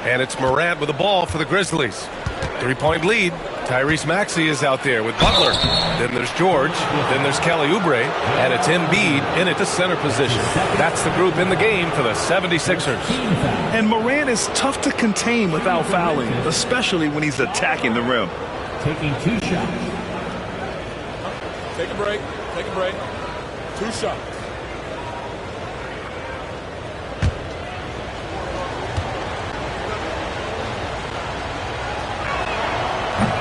And it's Morant with the ball for the Grizzlies. 3-point lead. Tyrese Maxey is out there with Butler. Then there's George. Then there's Kelly Oubre. And it's Embiid in at the center position. That's the group in the game for the 76ers. And Morant is tough to contain without fouling, especially when he's attacking the rim. Taking 2 shots. Take a break. Take a break. 2 shots.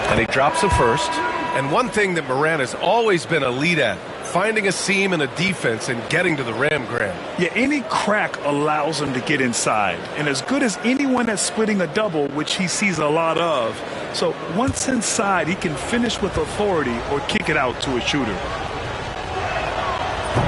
And he drops a first. And one thing that Morant has always been elite at, finding a seam in a defense and getting to the rim, Graham. Yeah, any crack allows him to get inside. And as good as anyone at splitting a double, which he sees a lot of. So once inside, he can finish with authority or kick it out to a shooter.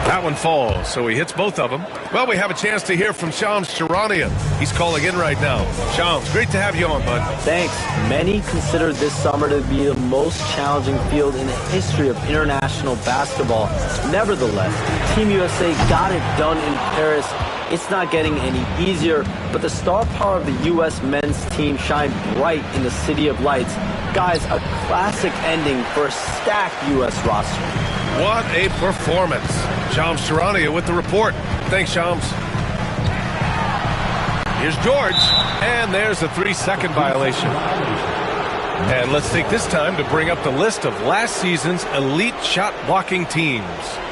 That one falls, so he hits both of them. Well, we have a chance to hear from Shams Charania. He's calling in right now. Shams, great to have you on, bud. Thanks. Many consider this summer to be the most challenging field in the history of international basketball. Nevertheless, Team USA got it done in Paris. It's not getting any easier, but the star power of the U.S. men's team shined bright in the City of Lights. Guys, a classic ending for a stacked U.S. roster. What a performance. Shams Charania with the report. Thanks, Shams. Here's George, and there's a 3-second violation. And let's take this time to bring up the list of last season's elite shot-blocking teams.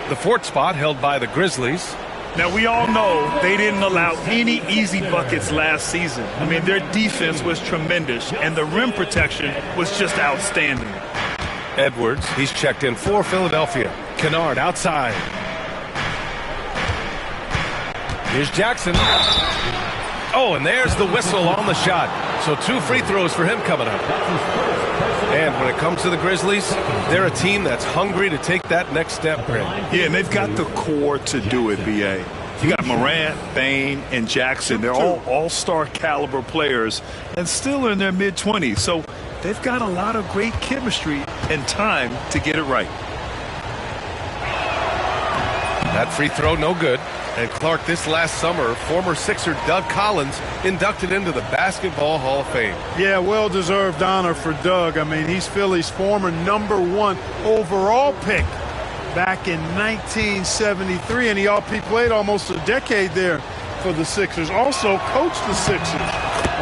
The 4th spot held by the Grizzlies. Now, we all know they didn't allow any easy buckets last season. I mean, their defense was tremendous, and the rim protection was just outstanding. Edwards, he's checked in for Philadelphia. Kennard outside. Here's Jackson. Oh, and there's the whistle on the shot. So 2 free throws for him coming up. And when it comes to the Grizzlies, they're a team that's hungry to take that next step, Graham. Yeah, and they've got the core to do it, B.A. You got Morant, Bane, and Jackson. They're all all-star caliber players and still in their mid-20s. So they've got a lot of great chemistry and time to get it right. That free throw, no good. And Clark, this last summer, former Sixer Doug Collins inducted into the Basketball Hall of Fame. Yeah, well-deserved honor for Doug. I mean, he's Philly's former #1 overall pick back in 1973, and he played almost a decade there for the Sixers. Also coached the Sixers,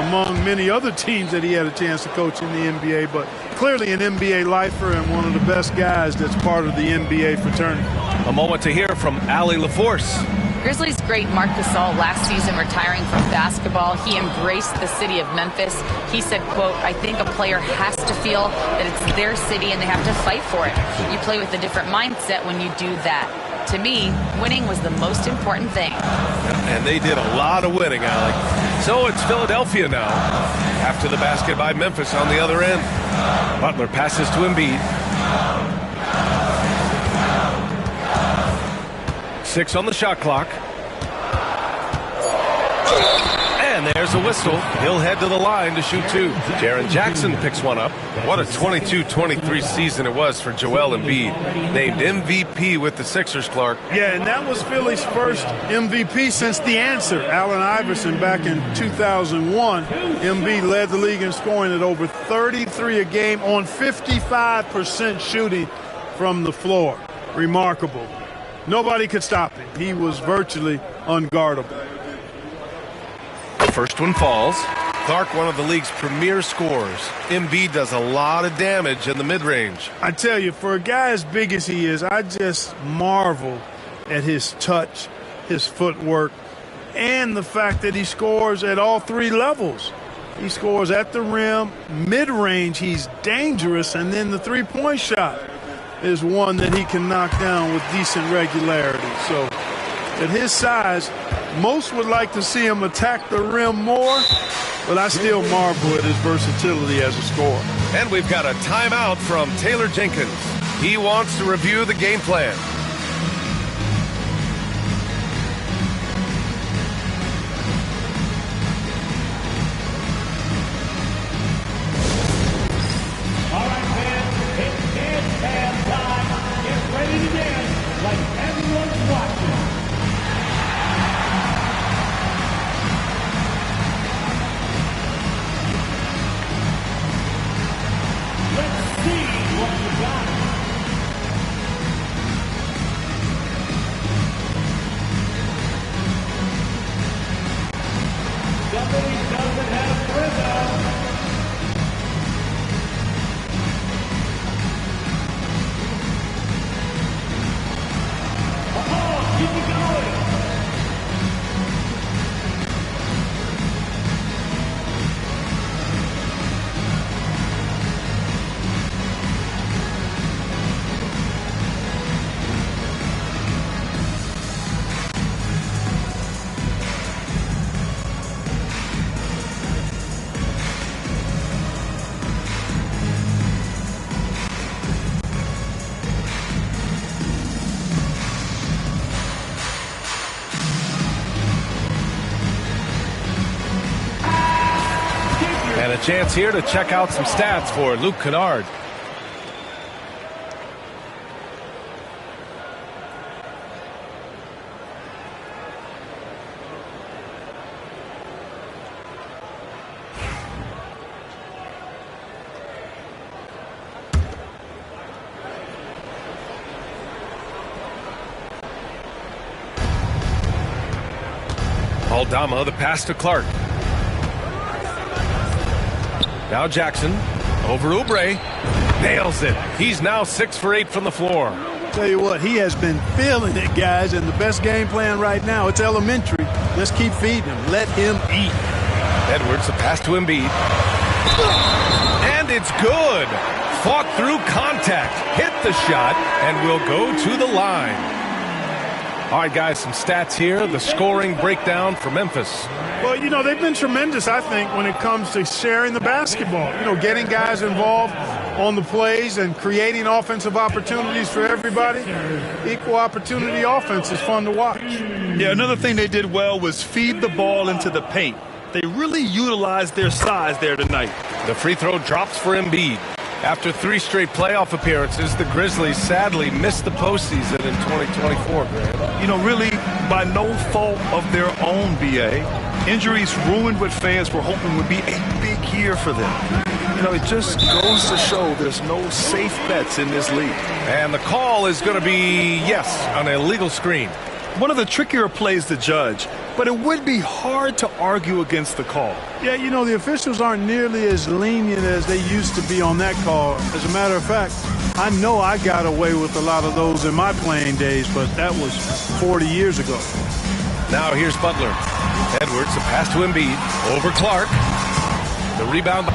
among many other teams that he had a chance to coach in the NBA, but clearly an NBA lifer and one of the best guys that's part of the NBA fraternity. A moment to hear from Allie LaForce. Grizzlies great Marc Gasol last season retiring from basketball. He embraced the city of Memphis. He said, quote, "I think a player has to feel that it's their city and they have to fight for it. You play with a different mindset when you do that. To me, winning was the most important thing." And they did a lot of winning, Allie. So it's Philadelphia now, after the basket by Memphis on the other end. Butler passes to Embiid. 6 on the shot clock. And there's a whistle. He'll head to the line to shoot 2. Jaren Jackson picks one up. What a 22-23 season it was for Joel Embiid. Named MVP with the Sixers, Clark. Yeah, and that was Philly's first MVP since the answer, Allen Iverson, back in 2001. Embiid led the league in scoring at over 33 a game on 55% shooting from the floor. Remarkable. Nobody could stop him. He was virtually unguardable. The first one falls. Clark, one of the league's premier scorers. Embiid does a lot of damage in the mid-range. I tell you, for a guy as big as he is, I just marvel at his touch, his footwork, and the fact that he scores at all 3 levels. He scores at the rim, mid-range, he's dangerous, and then the three-point shot is one that he can knock down with decent regularity. So at his size, most would like to see him attack the rim more, but I still marvel at his versatility as a scorer. And we've got a timeout from Taylor Jenkins. He wants to review the game plan. And a chance here to check out some stats for Luke Kennard. Aldama, the pass to Clark. Now Jackson over Oubre. Nails it. He's now 6 for 8 from the floor. Tell you what, he has been feeling it, guys, and the best game plan right now, it's elementary. Just keep feeding him. Let him eat. Edwards, the pass to Embiid. And it's good. Fought through contact. Hit the shot and will go to the line. All right, guys, some stats here. The scoring breakdown for Memphis. Well, you know, they've been tremendous, I think, when it comes to sharing the basketball. You know, getting guys involved on the plays and creating offensive opportunities for everybody. Equal opportunity offense is fun to watch. Yeah, another thing they did well was feed the ball into the paint. They really utilized their size there tonight. The free throw drops for Embiid. After 3 straight playoff appearances, the Grizzlies sadly missed the postseason in 2024, Graham. You know, really, by no fault of their own, B.A., injuries ruined what fans were hoping would be a big year for them. You know, it just goes to show there's no safe bets in this league. And the call is going to be, yes, an illegal screen. One of the trickier plays to judge, but it would be hard to argue against the call. Yeah, you know, the officials aren't nearly as lenient as they used to be on that call. As a matter of fact, I know I got away with a lot of those in my playing days, but that was 40 years ago. Now here's Butler. Edwards, the pass to Embiid. Over Clark. The rebound.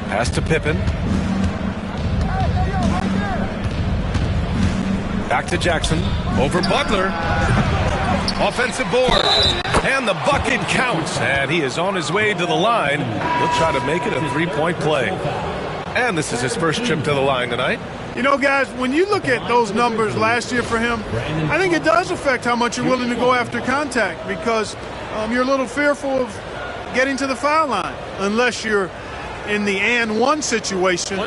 Pass to Pippen. Back to Jackson. Over Butler. Offensive board. And the bucket counts. And he is on his way to the line. He'll try to make it a 3-point play. And this is his first trip to the line tonight. You know, guys, when you look at those numbers last year for him, I think it does affect how much you're willing to go after contact because you're a little fearful of getting to the foul line unless you're in the and one situation.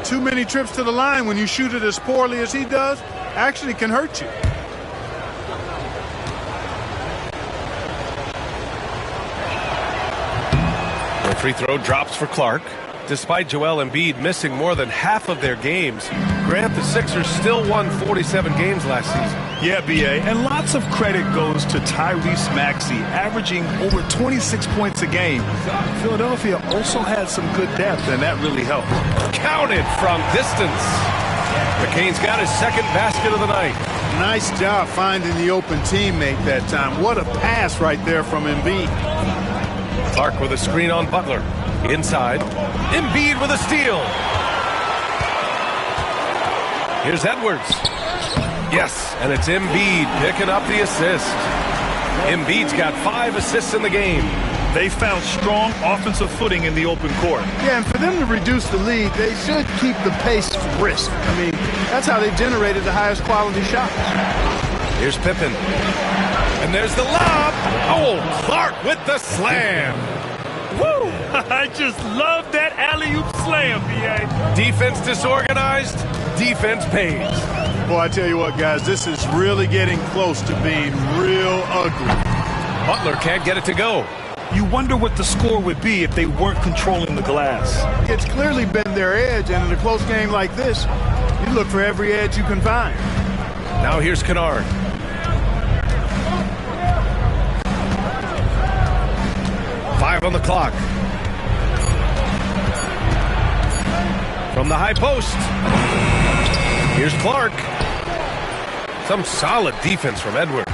Too many trips to the line when you shoot it as poorly as he does actually can hurt you. The free throw drops for Clark. Despite Joel Embiid missing more than half of their games, Grant, the Sixers still won 47 games last season. Yeah, B.A., and lots of credit goes to Tyrese Maxey, averaging over 26 points a game. Philadelphia also had some good depth, and that really helped. Counted from distance. McCain's got his second basket of the night. Nice job finding the open teammate that time. What a pass right there from Embiid. Clark with a screen on Butler. Inside. Embiid with a steal. Here's Edwards. Yes, and it's Embiid picking up the assist. Embiid's got 5 assists in the game. They found strong offensive footing in the open court. Yeah, and for them to reduce the lead, they should keep the pace brisk. I mean, that's how they generated the highest quality shots. Here's Pippen. And there's the lob. Oh, Clark with the slam. Woo! I just love that alley-oop slam, B.A. Defense disorganized, defense pays. Boy, I tell you what, guys, this is really getting close to being real ugly. Butler can't get it to go. You wonder what the score would be if they weren't controlling the glass. It's clearly been their edge, and in a close game like this, you look for every edge you can find. Now here's Kennard. Five on the clock. From the high post. Here's Clark. Some solid defense from Edwards.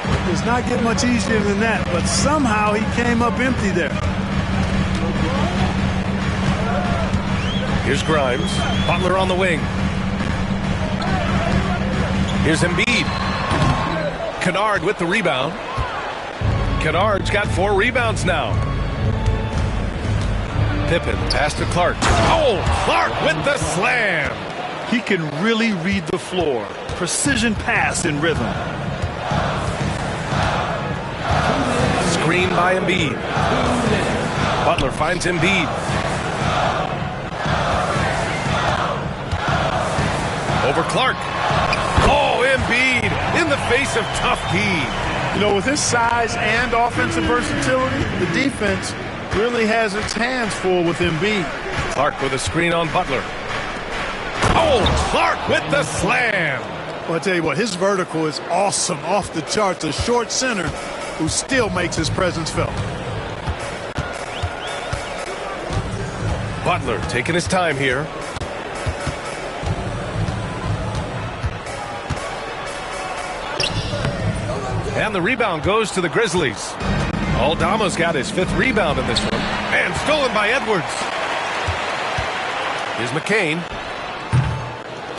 It does not get much easier than that, but somehow he came up empty there. Here's Grimes. Butler on the wing. Here's Embiid. Kennard with the rebound. Kennard's got 4 rebounds now. Pippen pass to Clark. Oh, Clark with the slam. He can really read the floor. Precision pass in rhythm. screen by Embiid. Butler finds Embiid. Over Clark. Oh, Embiid in the face of tough D. You know, with his size and offensive versatility, the defense really has its hands full with Embiid. Clark with a screen on Butler. Oh, Clark with the slam. Well, I tell you what, his vertical is awesome, off the charts. A short center who still makes his presence felt. Butler taking his time here. And the rebound goes to the Grizzlies. Aldama's got his 5th rebound in this one. And stolen by Edwards. Here's McCain.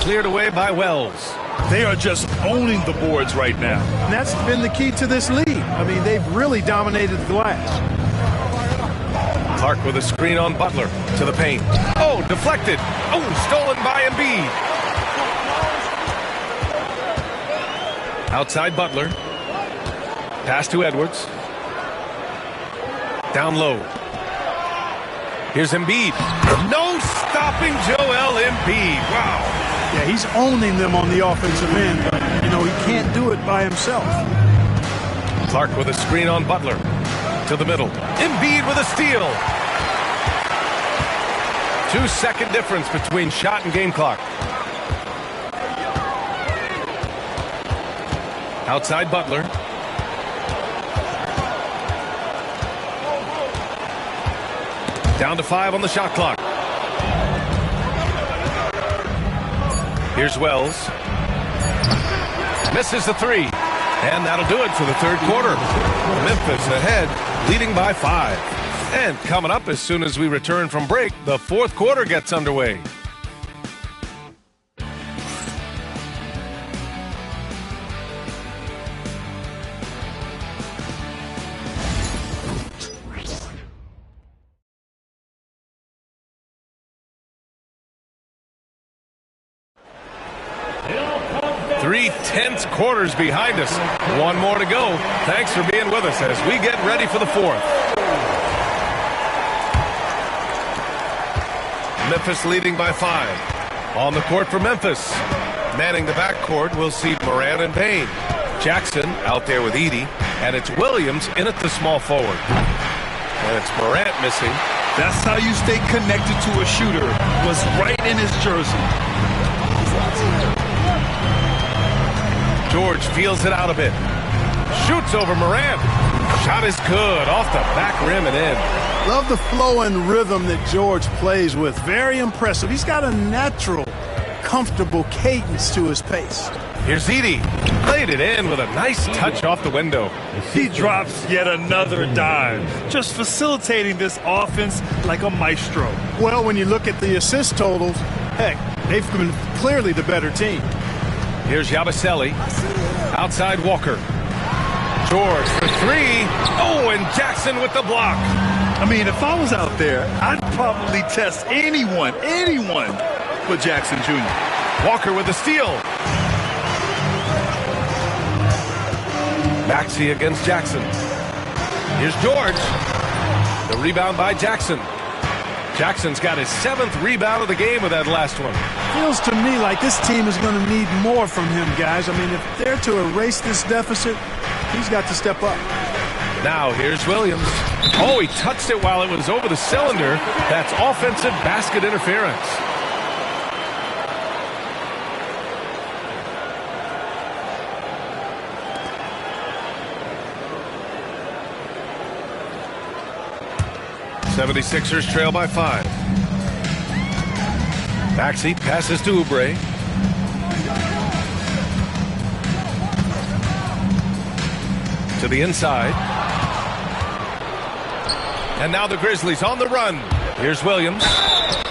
Cleared away by Wells. They are just owning the boards right now. And that's been the key to this league. I mean, they've really dominated the glass. Clark with a screen on Butler to the paint. Oh, deflected. Oh, stolen by Embiid. Outside Butler. Pass to Edwards. Down low. Here's Embiid. No stopping Joel Embiid. Wow. Yeah, he's owning them on the offensive end, but, you know, he can't do it by himself. Clark with a screen on Butler. To the middle. Embiid with a steal. 2-second difference between shot and game clock. Outside Butler. Down to 5 on the shot clock. Here's Wells. Misses the 3. And that'll do it for the 3rd quarter. Memphis ahead, leading by 5. And coming up as soon as we return from break, the 4th quarter gets underway. Three tense quarters behind us. One more to go. Thanks for being with us as we get ready for the 4th. Memphis leading by 5. On the court for Memphis. Manning the backcourt, we'll see Morant and Payne. Jackson out there with Edey. And it's Williams in at the small forward. And it's Morant missing. That's how you stay connected to a shooter. Was right in his jersey. George feels it out a bit. Shoots over Morant. Shot is good. Off the back rim and in. Love the flow and rhythm that George plays with. Very impressive. He's got a natural, comfortable cadence to his pace. Here's Edey. Played it in with a nice touch off the window. He drops yet another dive. Just facilitating this offense like a maestro. Well, when you look at the assist totals, heck, they've been clearly the better team. Here's Yabusele. Outside Walker. George for 3. Oh, and Jackson with the block. I mean, if I was out there, I'd probably test anyone but Jackson Jr. Walker with the steal. Maxey against Jackson. Here's George. The rebound by Jackson. Jackson's got his 7th rebound of the game with that last one. Feels to me like this team is going to need more from him, guys. I mean, if they're to erase this deficit, he's got to step up. Now here's Williams. Oh, he touched it while it was over the cylinder. That's offensive basket interference. '76ers trail by 5. Maxey passes to Oubre. To the inside. And now the Grizzlies on the run. Here's Williams.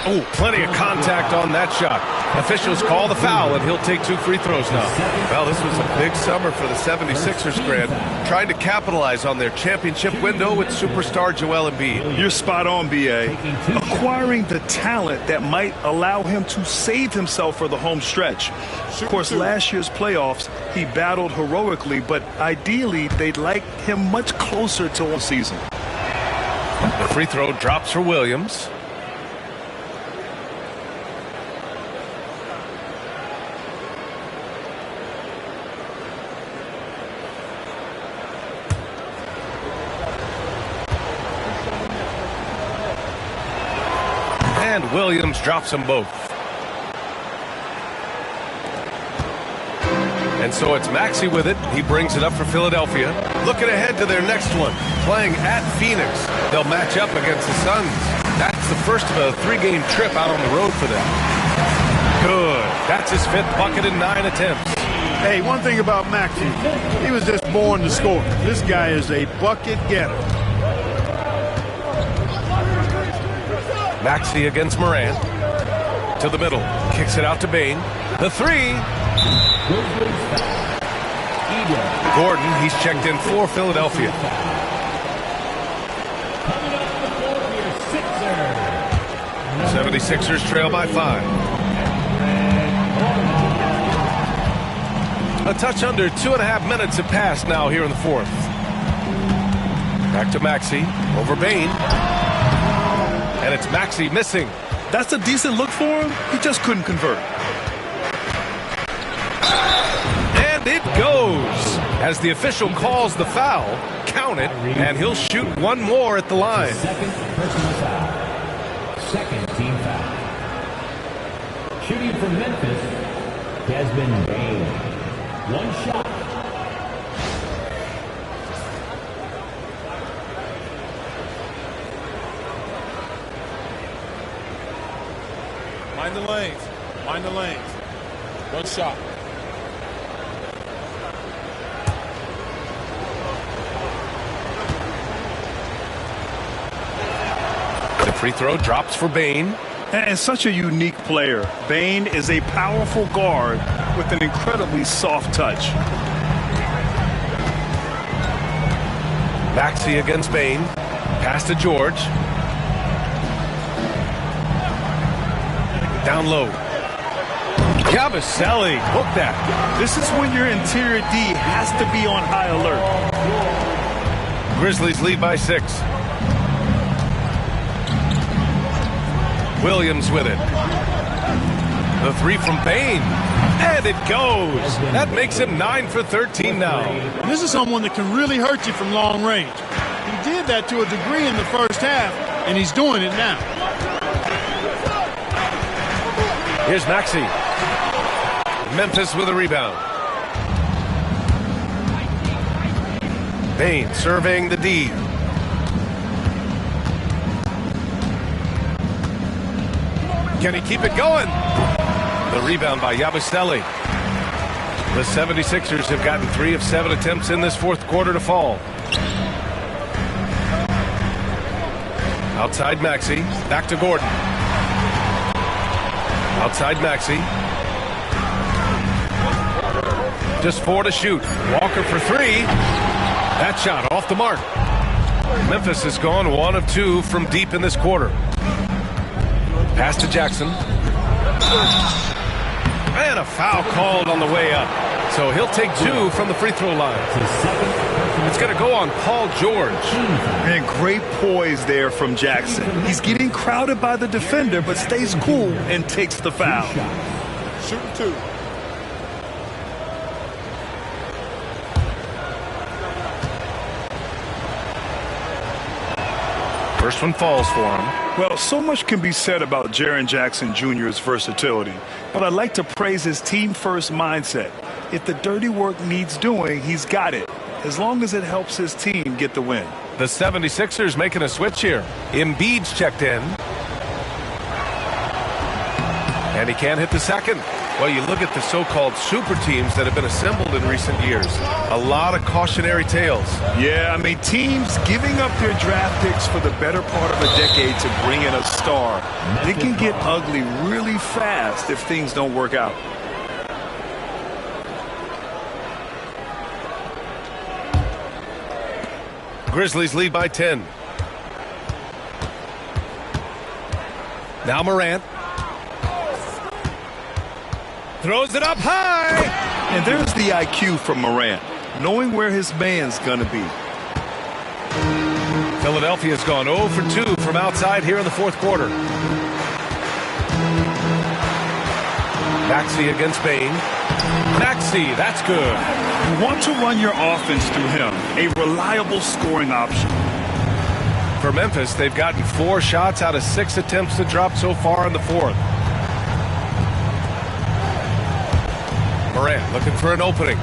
Oh, plenty of contact on that shot. Officials call the foul, and he'll take 2 free throws now. Well, this was a big summer for the 76ers, Grant, trying to capitalize on their championship window with superstar Joel Embiid. You're spot on, B.A. Acquiring the talent that might allow him to save himself for the home stretch. Of course, last year's playoffs, he battled heroically, but ideally, they'd like him much closer to all season. The free throw drops for Williams. And Williams drops them both. And so it's Maxey with it. He brings it up for Philadelphia. Looking ahead to their next one. Playing at Phoenix. They'll match up against the Suns. That's the first of a 3-game trip out on the road for them. Good. That's his 5th bucket in 9 attempts. Hey, one thing about Maxey, he was just born to score. This guy is a bucket getter. Maxey against Morant. To the middle. Kicks it out to Bane. The 3. Gordon, he's checked in for Philadelphia. The 76ers trail by 5. A touch under 2.5 minutes have passed now here in the 4th. Back to Maxey. Over Bane. And it's Maxey missing. That's a decent look for him. He just couldn't convert. And it goes. As the official calls the foul, count it, and he'll shoot one more at the line. Second personal foul. Second team foul. Shooting for Memphis has been Bane. One shot. Mind the lanes. Mind the lanes. One shot. The free throw drops for Bane. And such a unique player. Bane is a powerful guard with an incredibly soft touch. Maxey against Bane. Pass to George. Down low. Yabusele, hook that. This is when your interior D has to be on high alert. Grizzlies lead by 6. Williams with it. The 3 from Bane. And it goes. That makes him 9 for 13 now. This is someone that can really hurt you from long range. He did that to a degree in the first half, and he's doing it now. Here's Maxey. Memphis with a rebound. Bane surveying the D. Can he keep it going? The rebound by Yabusele. The 76ers have gotten 3 of 7 attempts in this 4th quarter to fall. Outside Maxey. Back to Gordon. Outside Maxey. Just 4 to shoot. Walker for 3. That shot off the mark. Memphis has gone 1 of 2 from deep in this quarter. Pass to Jackson. And a foul called on the way up. So he'll take 2 from the free throw line. It's going to go on Paul George. And great poise there from Jackson. He's getting crowded by the defender, but stays cool and takes the foul. Shooting 2. First one falls for him. Well, so much can be said about Jaren Jackson Jr.'s versatility, but I'd like to praise his team-first mindset. If the dirty work needs doing, he's got it, as long as it helps his team get the win. The 76ers making a switch here. Embiid's checked in. And he can't hit the second. Well, you look at the so-called super teams that have been assembled in recent years. A lot of cautionary tales. Yeah, I mean, teams giving up their draft picks for the better part of a decade to bring in a star. It can get ugly really fast if things don't work out. Grizzlies lead by 10. Now Morant. Throws it up high. And there's the IQ from Morant, knowing where his man's going to be. Philadelphia's gone 0 for 2 from outside here in the fourth quarter. Maxey against Bane. Maxey, that's good. You want to run your offense through him, a reliable scoring option. For Memphis, they've gotten 4 shots out of 6 attempts to drop so far in the fourth. Morant looking for an opening.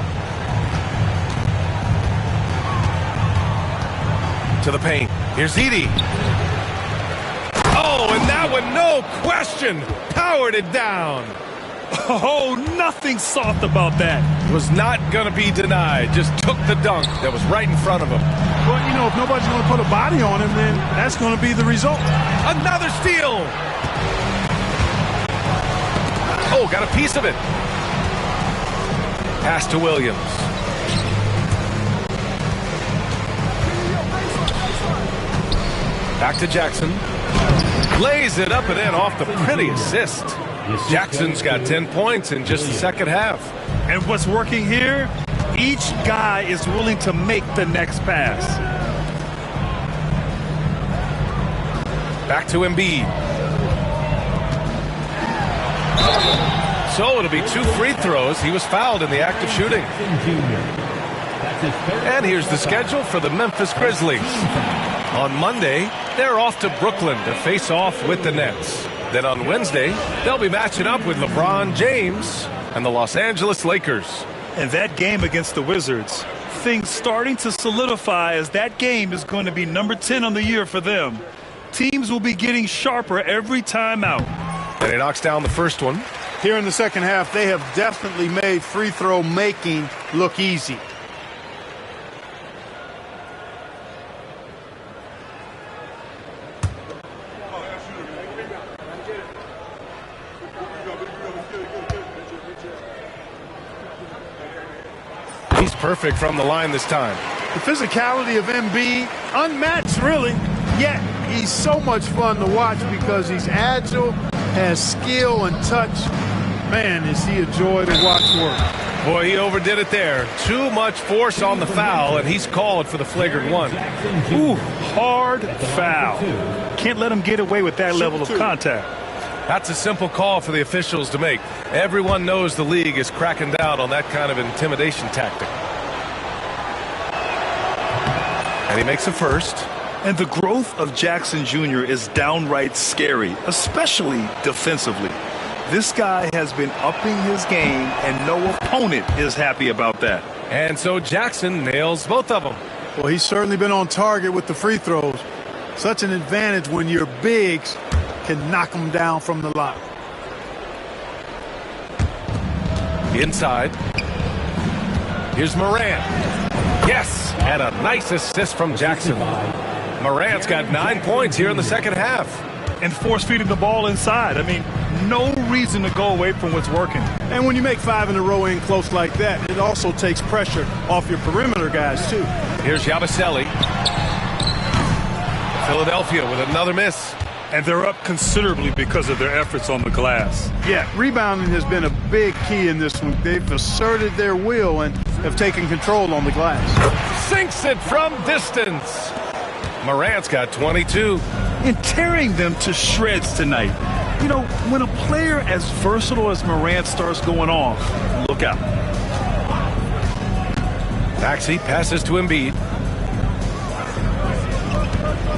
To the paint. Here's Edey. Oh, and that one, no question, powered it down. Oh, nothing soft about that. Was not going to be denied. Just took the dunk that was right in front of him. Well, you know, if nobody's going to put a body on him, then that's going to be the result. Another steal. Oh, got a piece of it. Pass to Williams. Back to Jackson. Lays it up and in off the pretty assist. Jackson's got 10 points in just the second half. And what's working here? Each guy is willing to make the next pass. Back to Embiid. So it'll be 2 free throws. He was fouled in the act of shooting. And here's the schedule for the Memphis Grizzlies. On Monday, they're off to Brooklyn to face off with the Nets. Then on Wednesday, they'll be matching up with LeBron James and the Los Angeles Lakers. And that game against the Wizards, things starting to solidify as that game is going to be number 10 on the year for them. Teams will be getting sharper every time out. And he knocks down the first one. Here in the second half, they have definitely made free throw making look easy. He's perfect from the line this time. The physicality of Embiid, unmatched really, yet he's so much fun to watch because he's agile, has skill and touch. Man, is he a joy to watch work. Boy, he overdid it there. Too much force on the foul, and he's called for the flagrant one. Ooh, hard foul. Can't let him get away with that level of contact. That's a simple call for the officials to make. Everyone knows the league is cracking down on that kind of intimidation tactic. And he makes a first. And the growth of Jackson Jr. is downright scary, especially defensively. This guy has been upping his game, and no opponent is happy about that. And so Jackson nails both of them. Well, he's certainly been on target with the free throws. Such an advantage when your bigs can knock them down from the line. Inside. Here's Morant. Yes, and a nice assist from Jackson. Morant's got 9 points here in the second half. And force-feeding the ball inside. I mean, no reason to go away from what's working. And when you make 5 in a row in close like that, it also takes pressure off your perimeter guys, too. Here's Yabusele. Philadelphia with another miss. And they're up considerably because of their efforts on the glass. Yeah, rebounding has been a big key in this one. They've asserted their will and have taken control on the glass. Sinks it from distance. Morant's got 22. And tearing them to shreds tonight. You know, when a player as versatile as Morant starts going off, look out. Maxey passes to Embiid.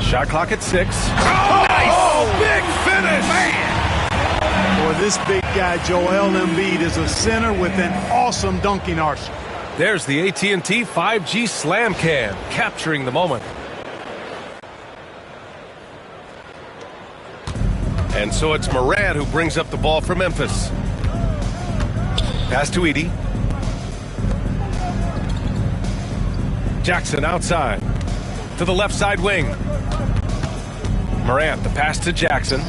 Shot clock at 6. Oh, nice! Oh, big finish! Man! Boy, this big guy, Joel Embiid, is a center with an awesome dunking arsenal. There's the AT&T 5G Slam Cam, capturing the moment. And so it's Morant who brings up the ball for Memphis. Pass to Edey. Jackson outside. To the left side wing. Morant, the pass to Jackson.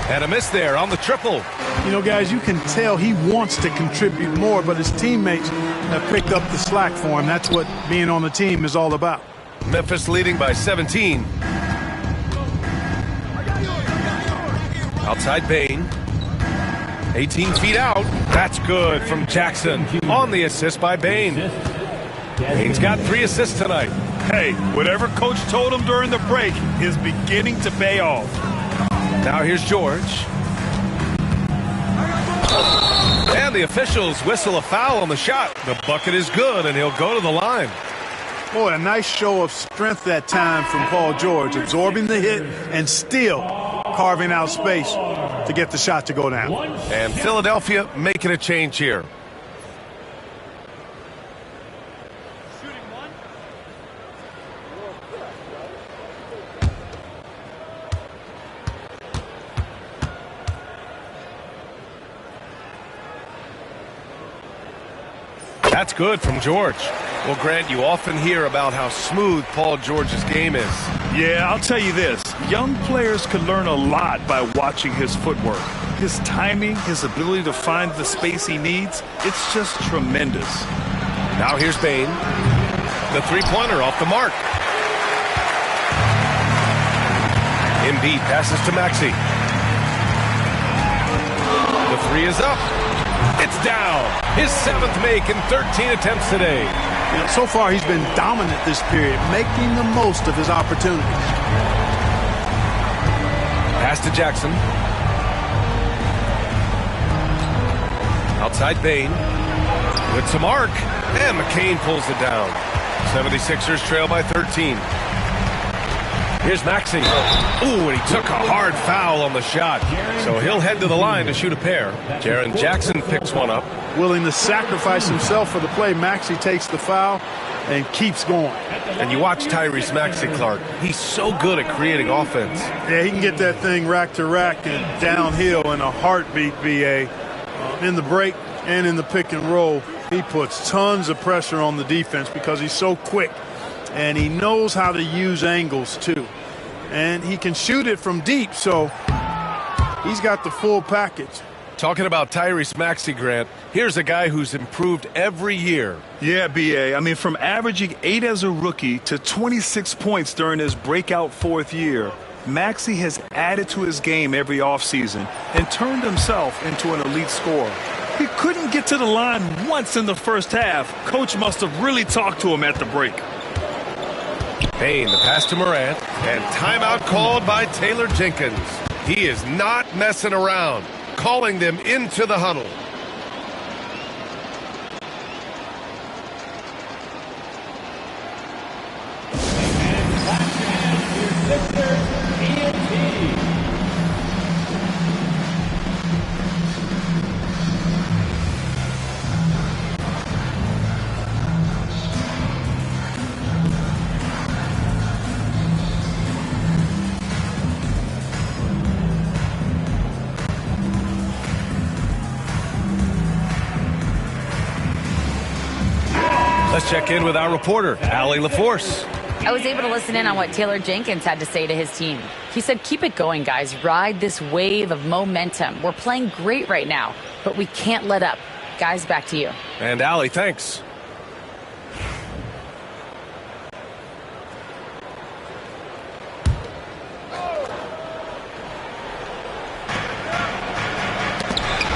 And a miss there on the triple. You know, guys, you can tell he wants to contribute more, but his teammates have picked up the slack for him. That's what being on the team is all about. Memphis leading by 17. Outside Bane. 18 feet out. That's good from Jackson on the assist by Bane. Bane's got 3 assists tonight. Hey, whatever coach told him during the break is beginning to pay off. Now here's George. And the officials whistle a foul on the shot. The bucket is good, and he'll go to the line. Boy, a nice show of strength that time from Paul George, absorbing the hit and still carving out space to get the shot to go down. And Philadelphia making a change here. That's good from George. Well, Grant, you often hear about how smooth Paul George's game is. Yeah, I'll tell you this. Young players could learn a lot by watching his footwork. His timing, his ability to find the space he needs, it's just tremendous. Now here's Bane. The three-pointer off the mark. Embiid passes to Maxey. The three is up. It's down. His 7th make in 13 attempts today. So far, he's been dominant this period, making the most of his opportunities. Pass to Jackson. Outside Bane. With some arc. And McCain pulls it down. 76ers trail by 13. Here's Maxey. Ooh, and he took a hard foul on the shot. So he'll head to the line to shoot a pair. Jaren Jackson picks one up. Willing to sacrifice himself for the play, Maxey takes the foul and keeps going. And you watch Tyrese Maxey, Clark. He's so good at creating offense. Yeah, he can get that thing rack to rack and downhill in a heartbeat, BA. In the break and in the pick and roll, he puts tons of pressure on the defense because he's so quick. And he knows how to use angles, too. And he can shoot it from deep, so he's got the full package. Talking about Tyrese Maxey, Grant, here's a guy who's improved every year. Yeah, B.A. I mean, from averaging 8 as a rookie to 26 points during his breakout 4th year, Maxey has added to his game every offseason and turned himself into an elite scorer. He couldn't get to the line once in the first half. Coach must have really talked to him at the break. Bane, the pass to Morant, and timeout called by Taylor Jenkins. He is not messing around, calling them into the huddle. Let's check in with our reporter, Allie LaForce. I was able to listen in on what Taylor Jenkins had to say to his team. He said, keep it going, guys. Ride this wave of momentum. We're playing great right now, but we can't let up. Guys, back to you. And Allie, thanks.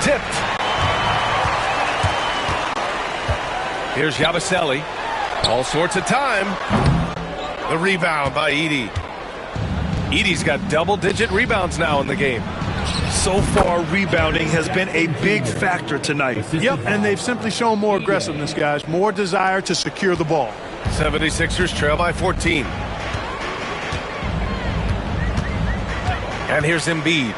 Tipped. Here's Yabusele. All sorts of time. The rebound by Edey. Edey's got double-digit rebounds now in the game. So far, rebounding has been a big factor tonight. Yep, and they've simply shown more aggressiveness, guys. More desire to secure the ball. 76ers trail by 14. And here's Embiid.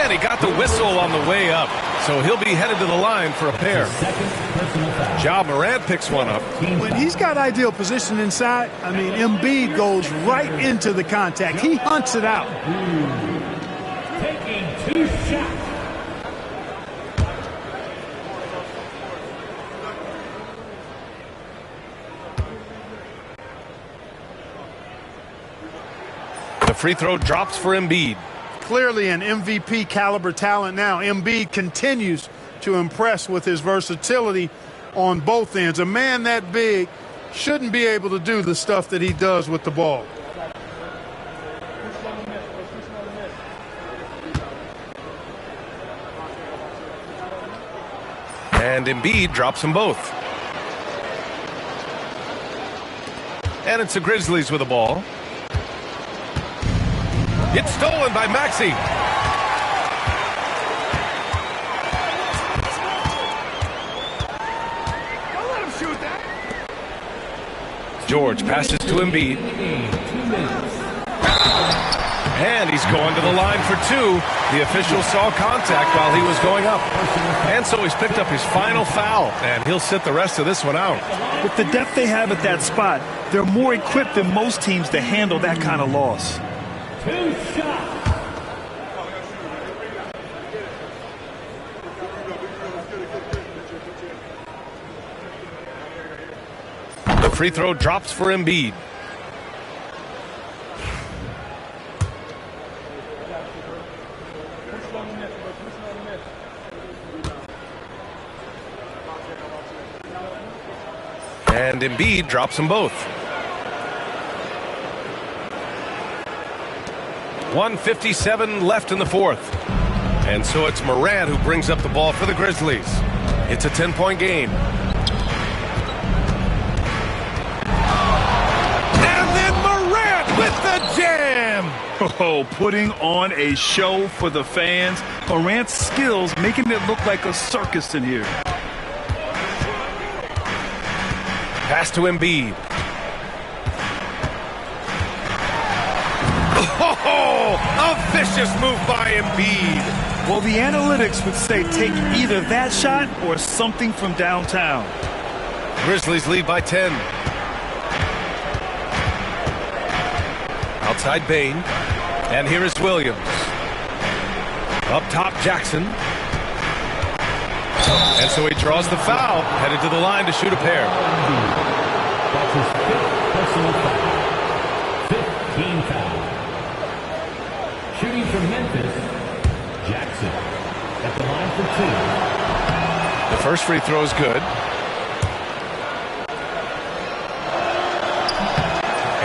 And he got the whistle on the way up. So he'll be headed to the line for a pair. Ja Morant picks one up. When he's got ideal position inside, I mean, Embiid goes right into the contact. He hunts it out. Taking 2 shots. The free throw drops for Embiid. Clearly an MVP caliber talent now. Embiid continues to impress with his versatility on both ends. A man that big shouldn't be able to do the stuff that he does with the ball. And Embiid drops them both. And it's the Grizzlies with the ball. It's stolen by Maxey. Don't let him shoot that. George passes to Embiid. And he's going to the line for two. The official saw contact while he was going up. And so he's picked up his final foul, and he'll sit the rest of this one out. With the depth they have at that spot, they're more equipped than most teams to handle that kind of loss. 2 shots. The free throw drops for Embiid. And Embiid drops them both. 1:57 left in the fourth. And so it's Morant who brings up the ball for the Grizzlies. It's a 10-point game. And then Morant with the jam! Oh, putting on a show for the fans. Morant's skills making it look like a circus in here. Pass to Embiid. Oh, a vicious move by Embiid. Well, the analytics would say take either that shot or something from downtown. Grizzlies lead by 10. Outside Bane. And here is Williams. Up top, Jackson. And so he draws the foul, headed to the line to shoot a pair. That's his 5th personal foul. 15 foul. Shooting from Memphis, Jackson at the line for 2. The first free throw is good.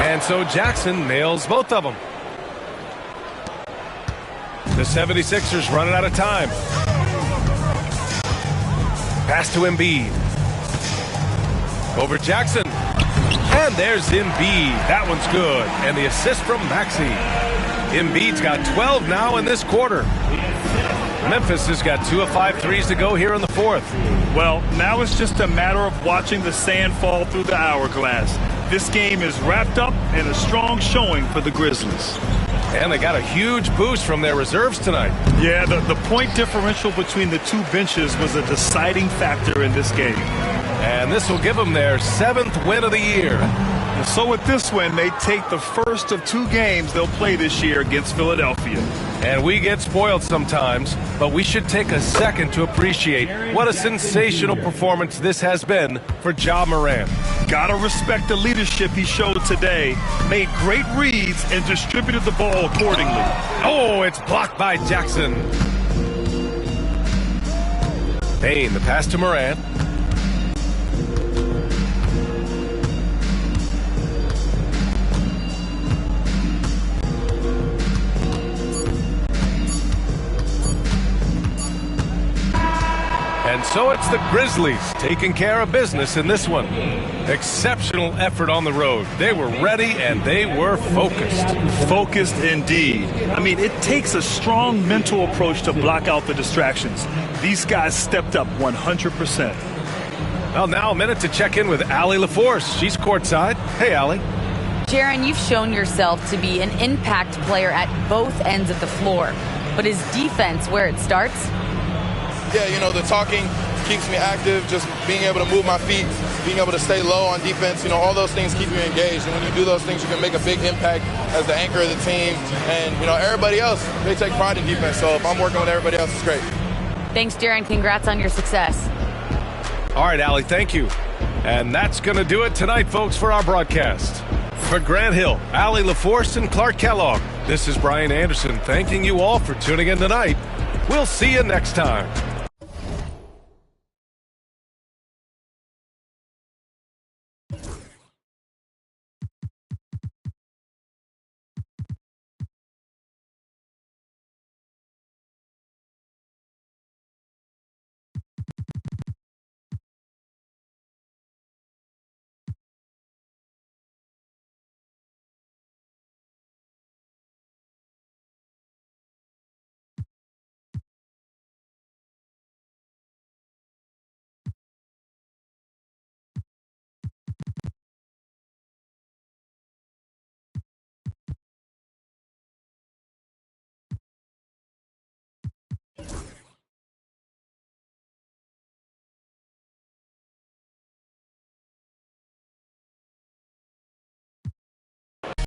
And so Jackson nails both of them. The 76ers running out of time. Pass to Embiid. Over Jackson. And there's Embiid. That one's good. And the assist from Maxey. Embiid's got 12 now in this quarter. Memphis has got 2 of 5 threes to go here in the fourth. Well, now it's just a matter of watching the sand fall through the hourglass. This game is wrapped up in a strong showing for the Grizzlies. And they got a huge boost from their reserves tonight. Yeah, the point differential between the two benches was a deciding factor in this game. And this will give them their 7th win of the year. And so with this win, they take the first of 2 games they'll play this year against Philadelphia. And we get spoiled sometimes, but we should take a second to appreciate what a sensational performance this has been for Ja Morant. Gotta respect the leadership he showed today. Made great reads and distributed the ball accordingly. Oh, it's blocked by Jackson. Bane, the pass to Morant. And so it's the Grizzlies taking care of business in this one. Exceptional effort on the road. They were ready and they were focused. Focused indeed. I mean, it takes a strong mental approach to block out the distractions. These guys stepped up 100%. Well, now a minute to check in with Allie LaForce. She's courtside. Hey, Allie. Jaren, you've shown yourself to be an impact player at both ends of the floor. But is defense where it starts? Yeah, you know, the talking keeps me active, just being able to move my feet, being able to stay low on defense, you know, all those things keep you engaged. And when you do those things, you can make a big impact as the anchor of the team. And, you know, everybody else, they take pride in defense. So if I'm working with everybody else, it's great. Thanks, Jaren. Congrats on your success. All right, Allie, thank you. And that's going to do it tonight, folks, for our broadcast. For Grant Hill, Allie LaForce, and Clark Kellogg, This is Brian Anderson thanking you all for tuning in tonight. We'll see you next time.